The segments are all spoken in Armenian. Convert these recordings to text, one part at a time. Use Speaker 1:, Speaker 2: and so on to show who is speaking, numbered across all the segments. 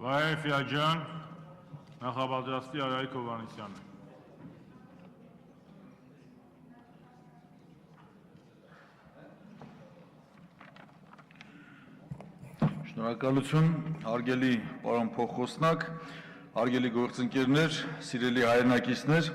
Speaker 1: Վայ Ֆիաջան, նախապատրաստի Արայիկ Հովհաննիսյանը։
Speaker 2: Շնորհակալություն, հարգելի պարոն փոխխոսնակ, հարգելի գործընկերներ, սիրելի հայրենակիցներ,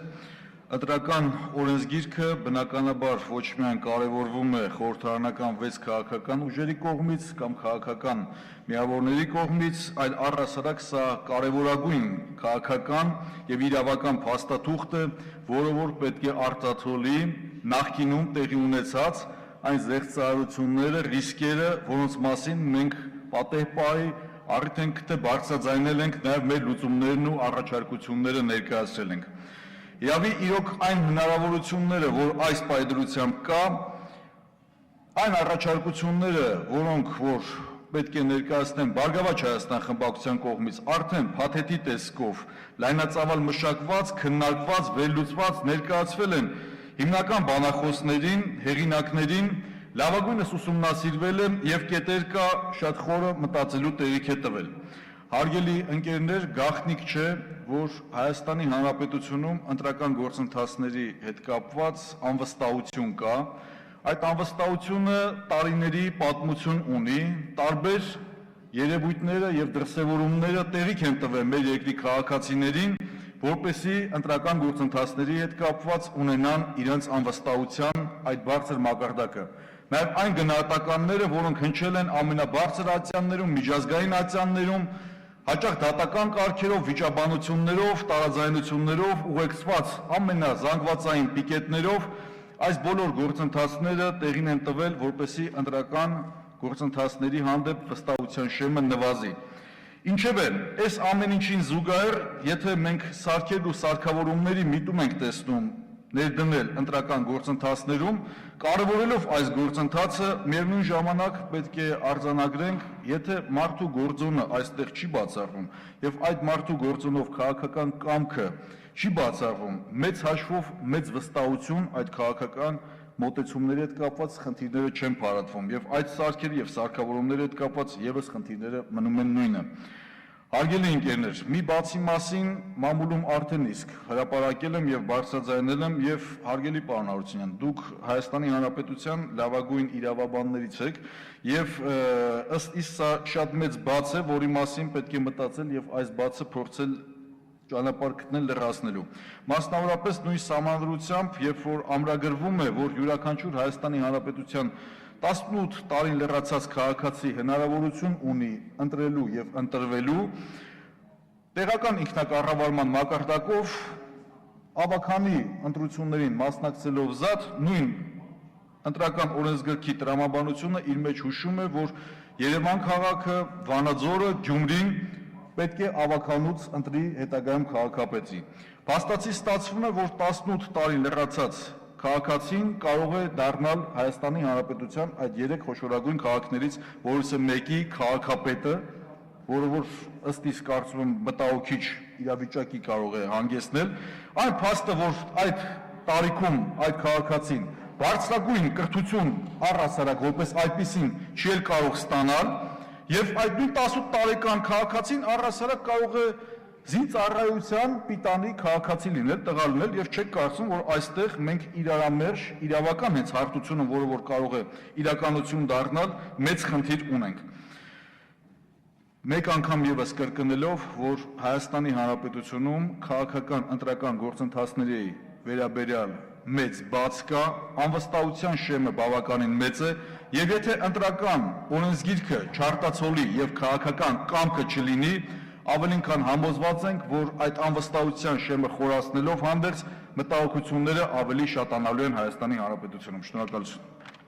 Speaker 2: ընտրական օրենսգիրքը բնականաբար ոչ միայն կարևորվում է խորհրդարանական 6 քաղաքական ուժերի կողմից կամ քաղաքական միավորների կողմից, այլ առհասարակ սա կարևորագույն քաղաքական եւ իրավական փաստաթուղթ է, որը որ պետք է արտացոլի նախկինում տեղի ունեցած այն զեղծարարությունները, ռիսկերը, որոնց մասին մենք պատեհպահի առիթ ենք թե բարձրաձայնել ենք նաև մեր լուծումներն ու առաջարկությունները ներկայացրել ենք։ Իրավի իրոք այն հնարավորությունները, որ այս պայդրությամբ կա, այն առաջարկությունները, որոնք որ պետք է ներկայացնեն Բարգավաճ Հայաստան խմբակցության կողմից արդեն փաթեթի տեսքով լայնածավալ մշակված, քննարկված, վերլուծված ներկայացվել են հիմնական բանախոսներին, հեղինակներին, լավագույնս ուսումնասիրվել է եւ կետեր կա շատ խորը մտածելու տեղիք է տվել։ Հարգելի ընկերներ, գաղտնիք չէ, որ Հայաստանի Հանրապետությունում ընտրական գործընթացների հետ կապված անվստահություն կա, այդ անվստահությունը տարիների պատմություն ունի, տարբեր երևույթները եւ դրսեւորումները տեղիք են տվել մեր երկրի քաղաքացիներին, որպեսզի ընտրական գործընթացների հետ կապված ունենան իրենց անվստահության այդ բարձր մակարդակը։ Նաև այն գնահատականները, որոնք հնչել են ամենաբարձր ատյաններում, միջազգային ատյաններում, հաճախ դատական կարգերով, վիճաբանություններով, տարաձայնություններով, ուղեկցված ամենազանգվածային պիկետներով, այս բոլոր գործընթացները տեղին են տվել, որպեսզի ընտրական գործընթացների հանդեպ վստահության շեմը նվազի։ Ինչևէ, այս ամեն ինչին զուգահեռ, եթե մենք սարքեր ու սարքավորումների միտում ենք տեսնում ներդնել ընտրական գործընթացներում, կարևորելով այս գործընթացը, միևնույն ժամանակ պետք է արձանագրենք, եթե մարդու գործոնը այստեղ չի բացառվում եւ այդ մարդու գործոնով քաղաքական կամքը չի բացառվում, մեծ հաշվով մեծ վստահություն այդ քաղաքական մոտեցումների հետ կապված խնդիրները չեն փարատվում եւ այդ սարքերի եւ սարքավորումների հետ կապված եւս խնդիրները մնում են նույնը։ Հարգելի ընկերներ, մի բացի մասին մամուլում արդեն իսկ հրապարակել եմ եւ բարձրաձայնել եմ եւ հարգելի պարոն Հարությունյան, դուք Հայաստանի Հանրապետության լավագույն իրավաբաններից եք եւ ըստ իս սա շատ մեծ բաց է, որի մասին պետք է մտածել եւ այս բացը փորձել ճանապարհ գտնել լրացնելու։ Մասնավորապես նույն համանդրությամբ, երբ որ ամրագրվում է, որ յուրաքանչյուր Հայաստանի Հանրապետության 18 տարին լրացած քաղաքացի հնարավորություն ունի ընտրելու եւ ընտրվելու տեղական ինքնակառավարման մակարդակով ավագանի ընտրություններին մասնակցելով զատ նույն ընտրական օրենսգրքի տրամաբանությունը իր մեջ հուշում է, որ Երևան քաղաքը, Վանաձորը, Գյումրին պետք է ավականուց ընտրի հետագայում քաղաքապետի։ Փաստացի ստացվում է, որ 18 տարի լրացած քաղաքացին կարող է դառնալ Հայաստանի Հանրապետության այդ 3 խոշորագույն քաղաքներից որևէ մեկի քաղաքապետը, որը որ ըստ իս կարծում եմ մտահոգիչ իրավիճակի կարող է հանգեցնել, այն փաստը, որ այդ տարիքում այդ քաղաքացին բարձրագույն կրթություն առհասարակ որպես այդպիսին չի էլ կարող ստանալ, եւ այդ նույն 18 տարեկան քաղաքացին առհասարակ կարող է զինծառայության պիտանի քաղաքացի լինել, տղա լինել եւ չեք կարծում, որ այստեղ մենք իրարամերժ իրավական հենց հարթությունը, որը որ կարող է իրականություն դառնալ, մեծ խնդիր ունենք։ Մեկ անգամ եւս կրկնելով, որ Հայաստանի Հանրապետությունում քաղաքական ընտրական գործընթացների վերաբերյալ մեծ բաց կա, անվստահության շեմը բավականին մեծ է, եւ եթե ընտրական օրենսգիրքը չարտացոլի եւ քաղաքական կամքը չլինի, ավելին քան համոզված ենք, որ այդ անվստահության շեմը խորացնելով հանդերձ մտահոգությունները ավելի շատանալու են Հայաստանի Հանրապետությունում։ Շնորհակալություն։